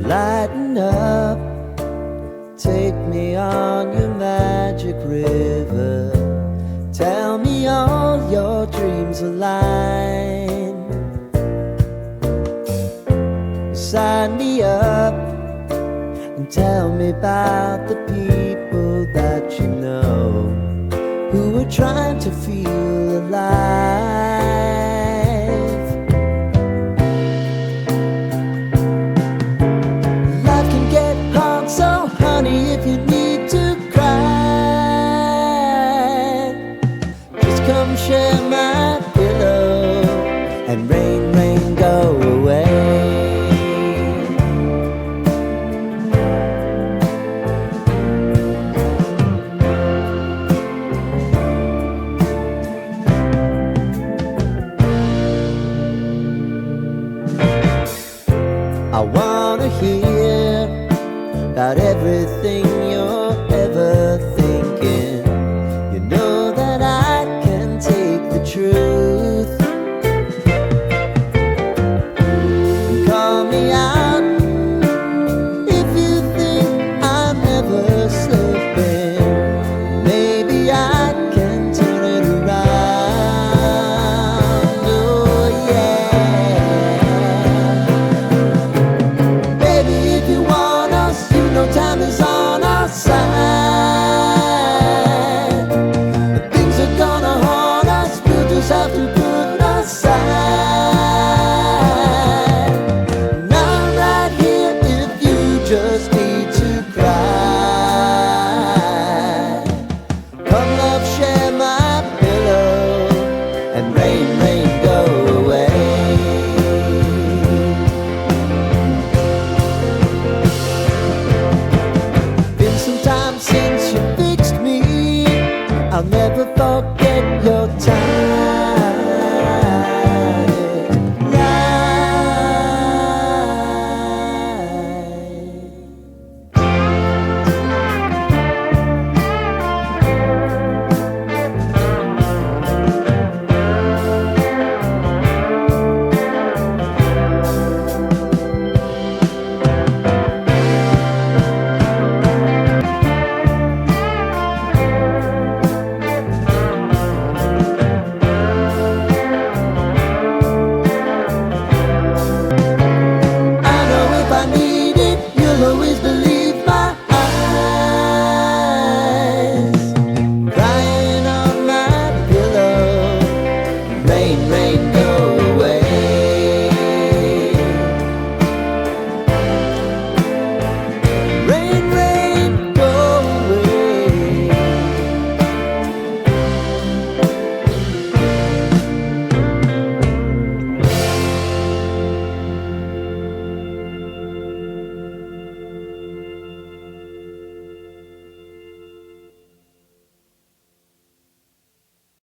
Lighten up, take me on your magic river. Tell me all your dreams align. Sign me up and tell me about the people that you know who are trying to feel alive. Life can get hard, so honey, if you need to cry, just come share my pillow and rain, rain, go away. I wanna hear about everything you're ever